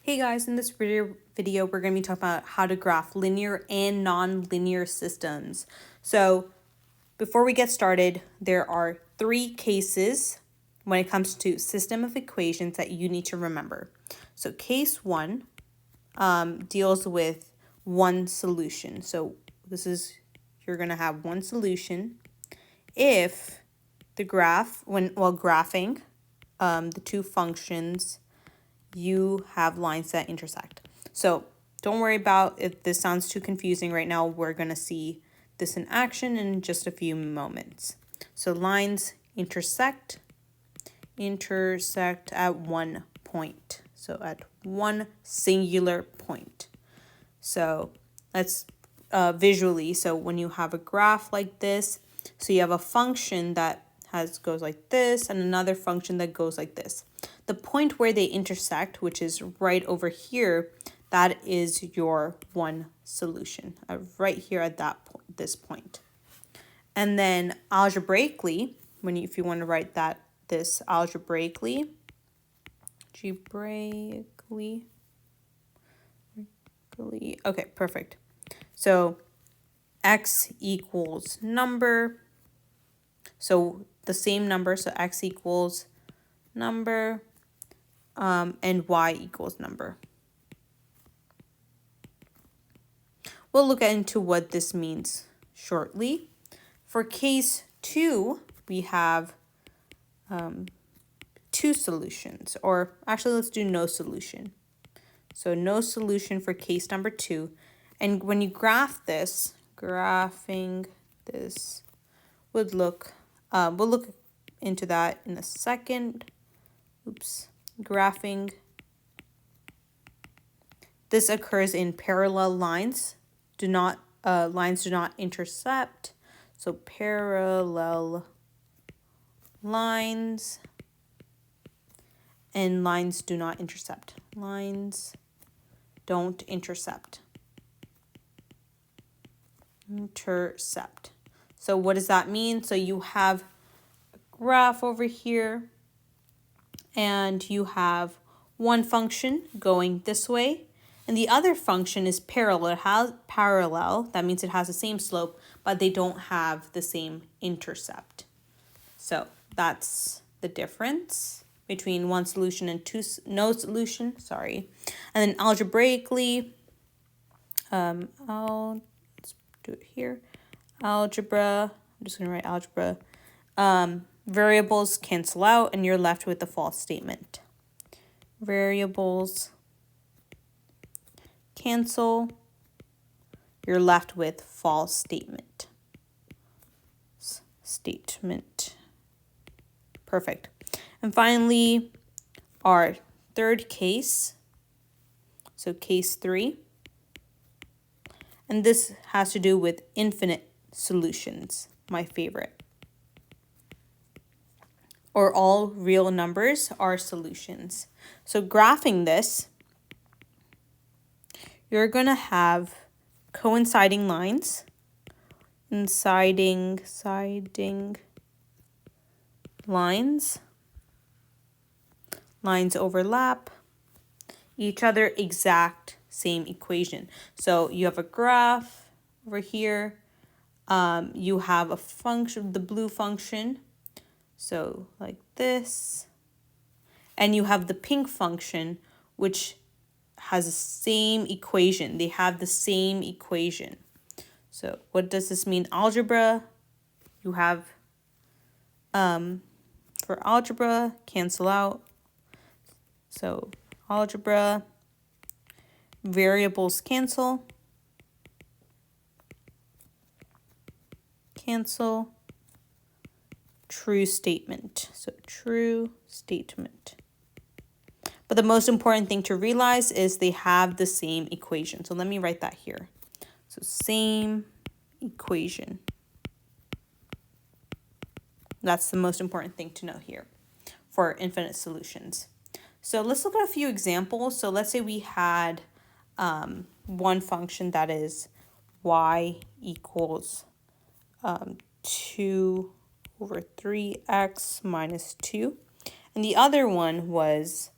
Hey guys, in this video we're going to be talking about how to graph linear and non-linear systems. So before we get started, there are 3 cases when it comes to system of equations that you need to remember. So case 1 deals with one solution. So you're going to have one solution if the graph, while graphing the two functions, you have lines that intersect. So don't worry about if this sounds too confusing right now. We're going to see this in action in just a few moments. So lines intersect at one point. So at one singular point. So let's visually, so when you have a graph like this, so you have a function that goes like this and another function that goes like this. The point where they intersect, which is right over here, that is your one solution, right here at this point. And then algebraically, if you want to write this algebraically, okay, perfect. So x equals number. So the same number, so x equals number, and y equals number. We'll look into what this means shortly. For case 2, we have 2 solutions, or actually let's do no solution. So no solution for case number 2. And when you graph this, graphing this would look, we'll look into that in a second. Graphing. This occurs in parallel lines. Lines do not intercept. So parallel lines and lines do not intercept. Lines don't intercept. Intercept. So what does that mean? So you have a graph over here and you have one function going this way and the other function is parallel. It has parallel. That means it has the same slope, but they don't have the same intercept. So that's the difference between one solution and no solution. Sorry. And then algebraically, let's do it here. Algebra. I'm just going to write algebra. Variables cancel out and you're left with the false statement. Variables cancel. You're left with false statement. Perfect. And finally, our third case. So case 3. And this has to do with infinite solutions, my favorite. Or all real numbers are solutions. So graphing this, you're going to have coinciding lines, siding lines. Lines overlap each other, exact same equation. So you have a graph over here. You have a function, the blue function. So like this. And you have the pink function, which has the same equation. They have the same equation. So what does this mean? Algebra, you have, for algebra, cancel out. So algebra, variables cancel. True statement. So true statement. But the most important thing to realize is they have the same equation. So let me write that here. So same equation. That's the most important thing to know here for infinite solutions. So let's look at a few examples. So let's say we had one function that is y equals 2 over 3x minus 2. And the other one was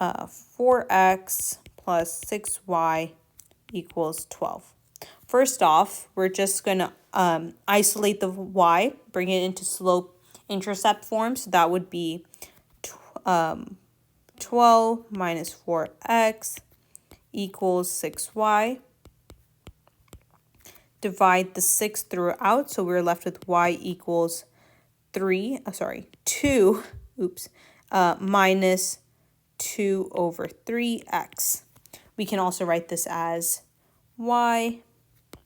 4x plus 6y equals 12. First off, we're just going to isolate the y, bring it into slope-intercept form. So that would be 12 minus 4x equals 6y. Divide the 6 throughout, so we're left with y equals 2, minus 2 over 3x. We can also write this as y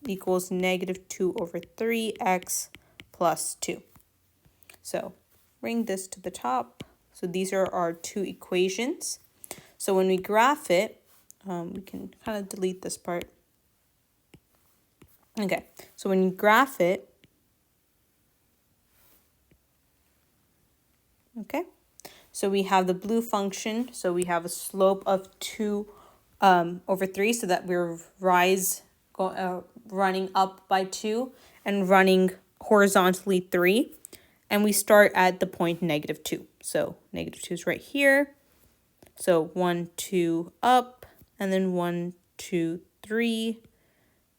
equals negative 2 over 3x plus 2. So bring this to the top. So these are our two equations. So when we graph it, we can kind of delete this part. Okay, so when you graph it, okay, so we have the blue function. So we have a slope of 2 over 3, so that we're running up by 2 and running horizontally 3. And we start at the point negative 2. So negative 2 is right here. So 1, 2 up, and then 1, 2, 3,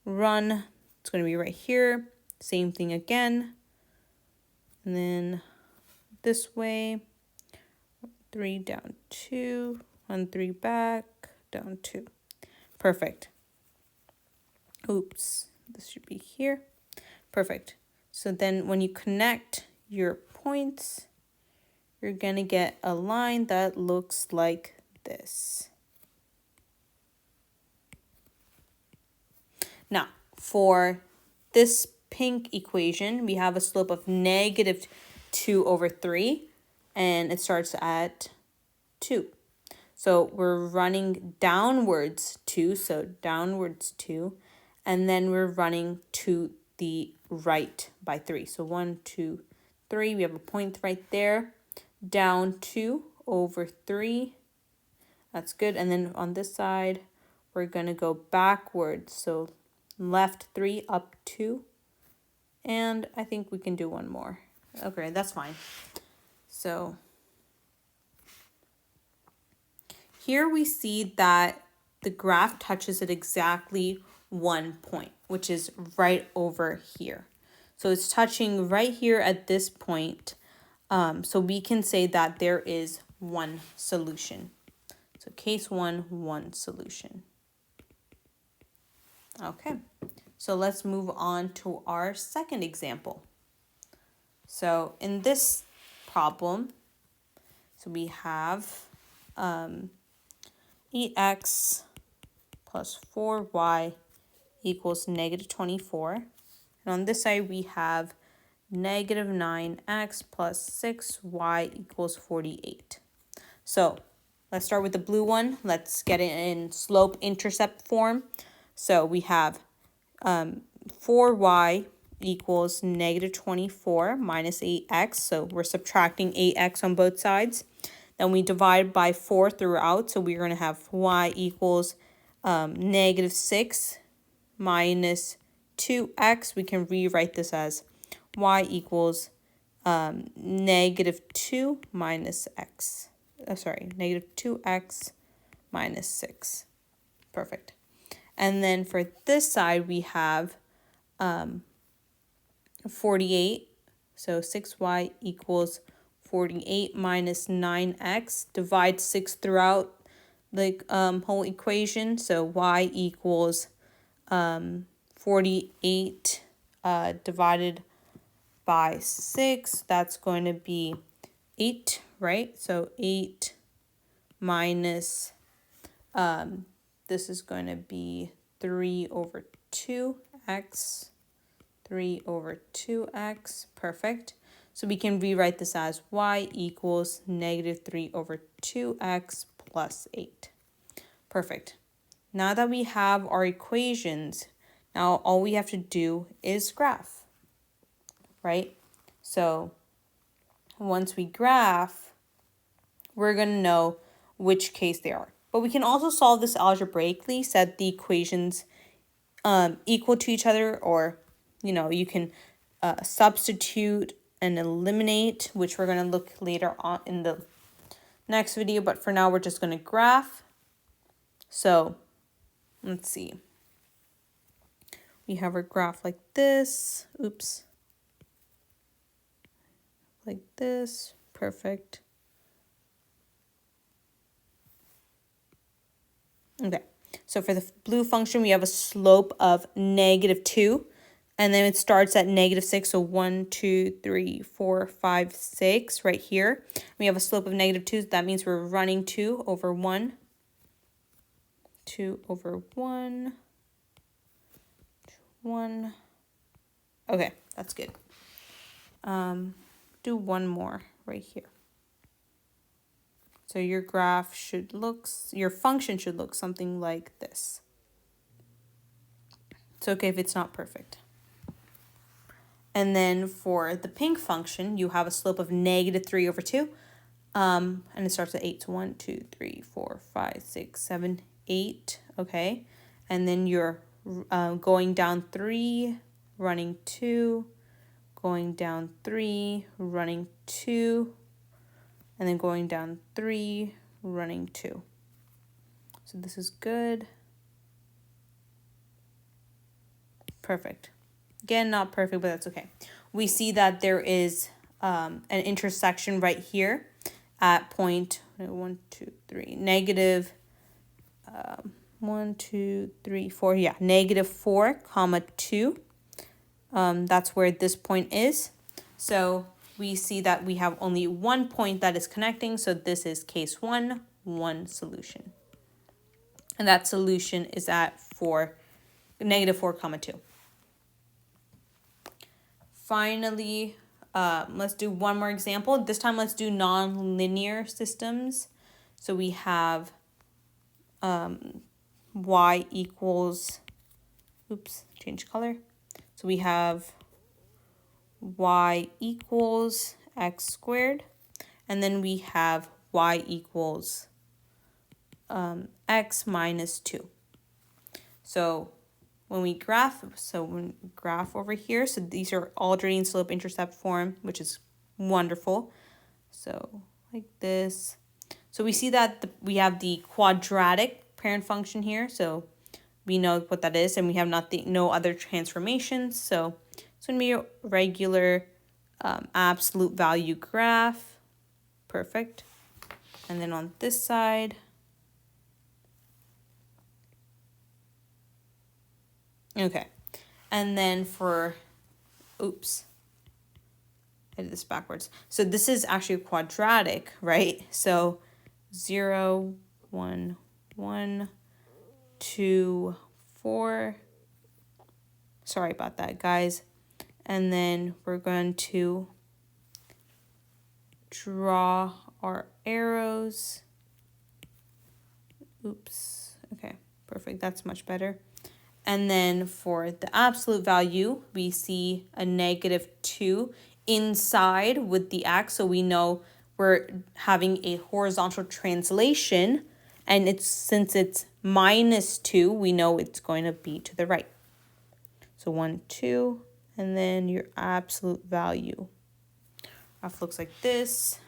run. It's going to be right here. Same thing again. And then this way, 3 down 2, 1, 3 back, down 2. Perfect. Oops, this should be here. Perfect. So then when you connect your points, you're going to get a line that looks like this. Now, for this pink equation, we have a slope of negative 2 over 3, and it starts at 2. So we're running downwards 2, so downwards 2, and then we're running to the right by 3. So 1, 2, 3, we have a point right there. Down 2 over 3, that's good. And then on this side, we're going to go backwards. So left 3, up 2. And I think we can do one more. Okay, that's fine. So here we see that the graph touches at exactly 1 point, which is right over here. So it's touching right here at this point. So we can say that there is one solution. So case 1, one solution. Okay, so let's move on to our second example. So in this problem, so we have 8x plus 4y equals negative 24. And on this side, we have negative 9x plus 6y equals 48. So let's start with the blue one. Let's get it in slope-intercept form. So we have 4y equals negative 24 minus 8x. So we're subtracting 8x on both sides. Then we divide by 4 throughout. So we're going to have y equals negative 6 minus 2x. We can rewrite this as y equals negative 2 minus x. Negative 2x minus 6. Perfect. And then for this side, we have 48. So 6y equals 48 minus 9x. Divide 6 throughout the whole equation. So y equals 48 divided by 6. That's going to be 8, right? So 8 minus, this is going to be 3 over 2x. 3 over 2x. Perfect. So we can rewrite this as y equals negative 3 over 2x plus 8. Perfect. Now that we have our equations, now all we have to do is graph, right? So once we graph, we're going to know which case they are. But we can also solve this algebraically, set the equations equal to each other, or, you can substitute and eliminate, which we're going to look later on in the next video, but for now we're just going to graph. So let's see. We have our graph like this. Oops. Like this. Perfect. Okay. So for the blue function, we have a slope of -2. And then it starts at -6. So 1, 2, 3, 4, 5, 6 right here. We have a slope of -2. That means we're running 2 over 1. 2 over 1. 1. Okay, that's good. Do one more right here. So your graph should look, your function should look something like this. It's okay if it's not perfect. And then for the pink function, you have a slope of -3 over 2. And it starts at 8. So 1, 2, 3, 4, 5, 6, 7, 8. Okay. And then you're going down 3, running 2, going down 3, running 2, and then going down 3, running 2. So this is good. Perfect. Again, not perfect, but that's okay. We see that there is an intersection right here at point 1, 2, 3, negative 1, 2, 3, 4. Yeah, -4, comma 2. That's where this point is. So we see that we have only one point that is connecting. So this is case 1, one solution. And that solution is at -4, comma 2. Finally, let's do one more example. This time, let's do nonlinear systems. So we have y equals, oops, change color. So we have y equals x squared, and then we have y equals x minus 2. So when we graph, over here, so these are already in slope intercept form, which is wonderful. So like this. So we see that we have the quadratic parent function here. So we know what that is, and we have no other transformations. So it's going to be a regular absolute value graph. Perfect. And then on this side, okay. And then for, oops, I did this backwards. So this is actually quadratic, right? So 0, 1, 1, 2, 4. Sorry about that, guys. And then we're going to draw our arrows. Oops. Okay, perfect. That's much better. And then for the absolute value, we see a -2 inside with the x. So we know we're having a horizontal translation. And since it's -2, we know it's going to be to the right. So 1, 2, and then your absolute value. Graph looks like this.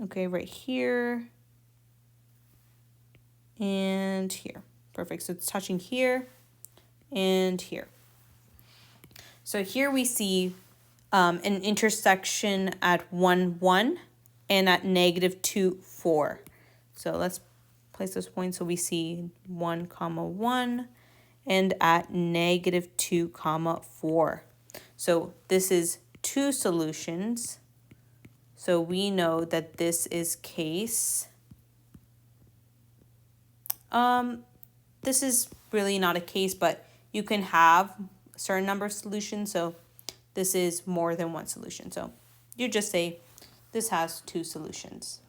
Okay, right here. And here. Perfect. So it's touching here and here. So here we see an intersection at 1, 1 and at -2, 4. So let's place those points. So we see 1, 1 and at -2, 4. So this is 2 solutions. So we know that this is case. This is really not a case, but you can have a certain number of solutions. So this is more than one solution. So you just say this has 2 solutions.